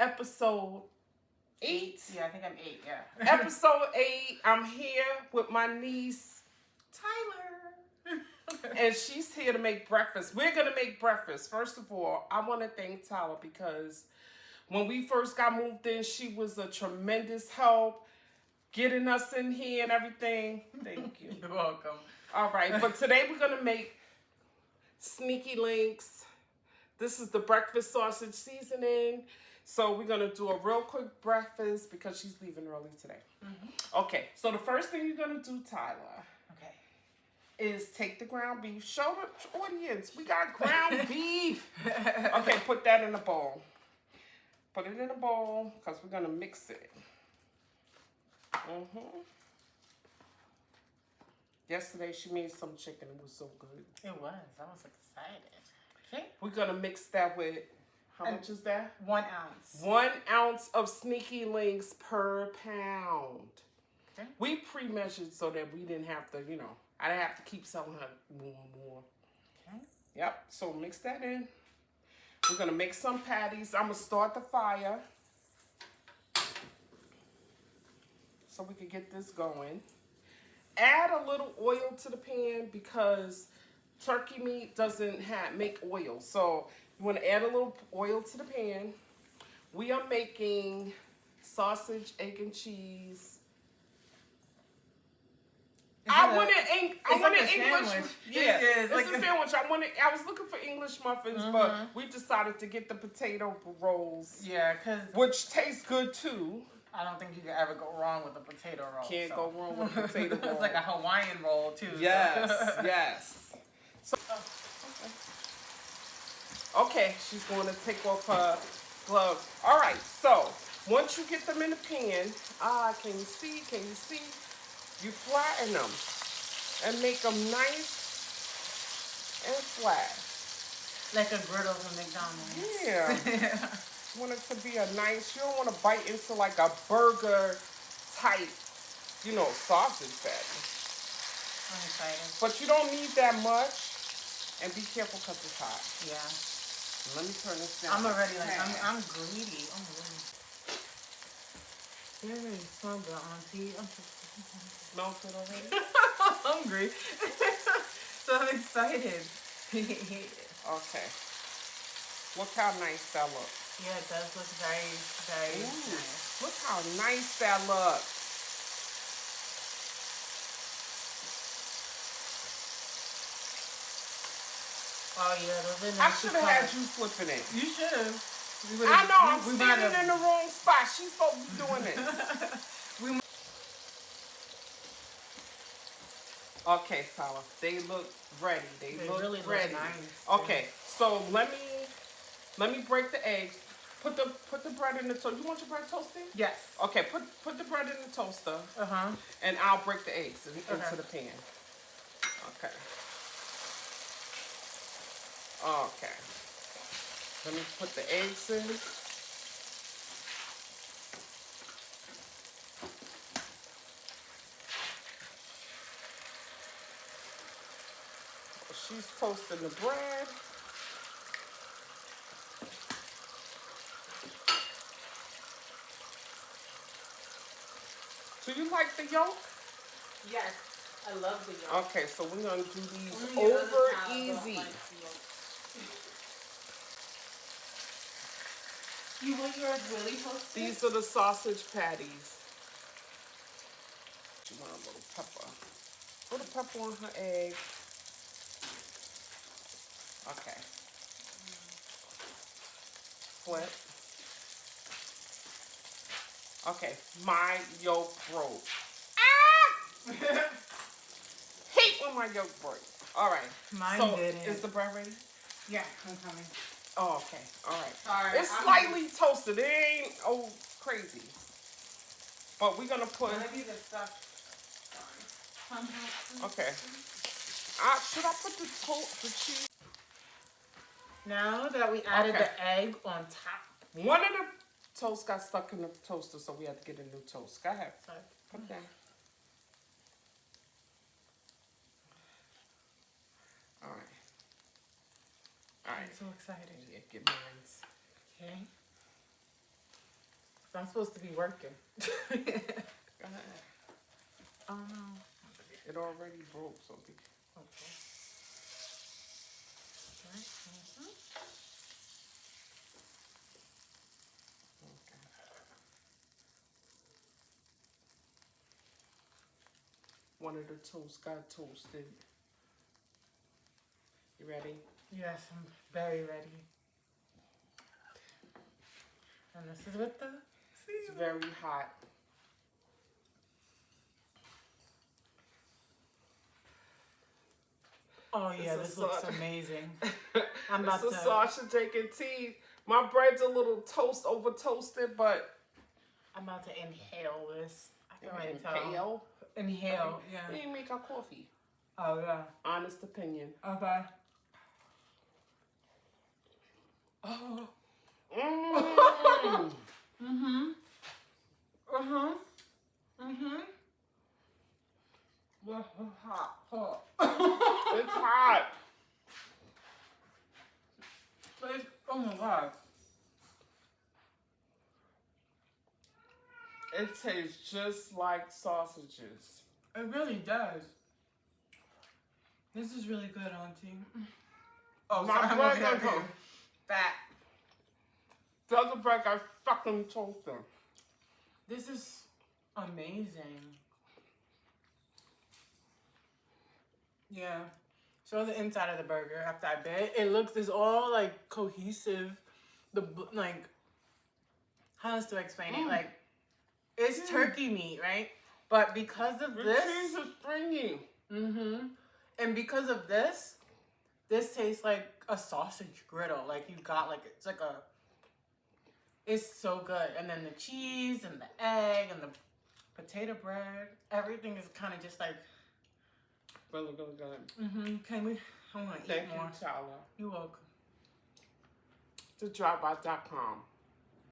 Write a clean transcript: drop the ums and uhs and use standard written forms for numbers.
episode 8. Yeah, I think I'm 8, yeah. Episode 8. I'm here with my niece, Tyler. and she's here to make breakfast. We're going to make breakfast. First of all, I want to thank Tyler because when we first got moved in, she was a tremendous help getting us in here and everything. Thank you. You're welcome. All right, but today we're going to make Sneaky Linx. This is the breakfast sausage seasoning. So we're going to do a real quick breakfast because she's leaving early today. Mm-hmm. Okay, so the first thing you're going to do, Tyler, is take the ground beef. Show the audience. We got ground beef. Okay, put that in a bowl. Put it in a bowl because we're going to mix it. Mm-hmm. Yesterday she made some chicken. It was so good. It was. I was excited. Okay. We're going to mix that with, how much is that? 1 ounce. 1 ounce of Sneaky Linx per pound. Okay. We pre-measured so that we didn't have to, I didn't have to keep selling her more. Okay. Yep. So mix that in. We're going to make some patties. I'm going to start the fire so we can get this going. Add a little oil to the pan because turkey meat doesn't make oil. So you want to add a little oil to the pan. We are making sausage, egg, and cheese. I want an English. Yeah, it's like a sandwich. I was looking for English muffins, but we decided to get the potato rolls. Yeah, which tastes good too. I don't think you can ever go wrong with a potato roll. Can't go wrong with a potato roll. It's like a Hawaiian roll too. Yes, yes. So, okay, she's going to take off her gloves. All right, so once you get them in the pan, can you see? Can you see? You flatten them and make them nice and flat. Like a griddle from McDonald's. Yeah. You want it to be a nice, you don't want to bite into like a burger type, sausage patty. I'm excited. But you don't need that much. And be careful because it's hot. Yeah. Let me turn this down. I'm already I'm greedy. Oh my goodness. You're really so good, Auntie. I'm so melted already? I'm hungry. So I'm excited. Okay. Look how nice that looks. Yeah, it does look very, very nice. Look how nice that looks. Oh yeah, those are nice. I should have had you flipping it. You should have. I know, I'm standing in the wrong spot. She's supposed to be doing it. Okay, Tyler. They look ready. They look really ready. Look nice. Okay, so let me break the eggs. Put the bread in the toaster. You want your bread toasted? Yes. Okay, put the bread in the toaster. Uh-huh. And I'll break the eggs into the pan. Okay. Okay. Let me put the eggs in. She's toasting the bread. Do you like the yolk? Yes, I love the yolk. Okay, so we're going to do these over easy. You want yours really toasted? These are the sausage patties. You want a little pepper. Put a pepper on her egg. Okay. Flip. Okay, my yolk broke. Ah! Hate when my yolk breaks. All right. Mine didn't. Is the bread ready? Yeah, I'm coming. Oh, okay. All right. Sorry. It's slightly toasted. It ain't crazy. But we're gonna put. Maybe the stuff. Sorry. Okay. Should I put the cheese? Now that we added the egg on top. One of the toast got stuck in the toaster, so we had to get a new toast. Go ahead. Sorry. Put that. All right. All right. I'm so excited. Yeah, get mine. Okay. I'm supposed to be working. Go ahead. Oh no. It already broke, so be. Okay. Right. Okay. One of the toasts got toasted. You ready? Yes, I'm very ready. And this is with the It's very hot. Oh yeah, this looks amazing. I'm about This is to. Sasha taking tea. My bread's a little over toasted, but I'm about to inhale this. I can already tell. Inhale. Inhale. Yeah. We didn't make our coffee. Oh yeah. Honest opinion. Okay. Oh. Mhm. Hot. It's hot. Oh my god. It tastes just like sausages. It really does. This is really good, Auntie. Oh, My sorry, I'm bread looking at got you. Fat. The other bread got fucking toasted. This is amazing. Yeah. Show the inside of the burger after I bit. It looks, it's all like cohesive. Like, how else to explain it? Like, it's turkey meat, right? But because of The this. cheese is stringy. And because of this tastes like a sausage griddle. Like you got like, it's so good. And then the cheese and the egg and the potato bread, everything is kind of just like. Really, really good. Can we? I want to eat more. Thank you, Tyler. You're welcome. To Driveby.com.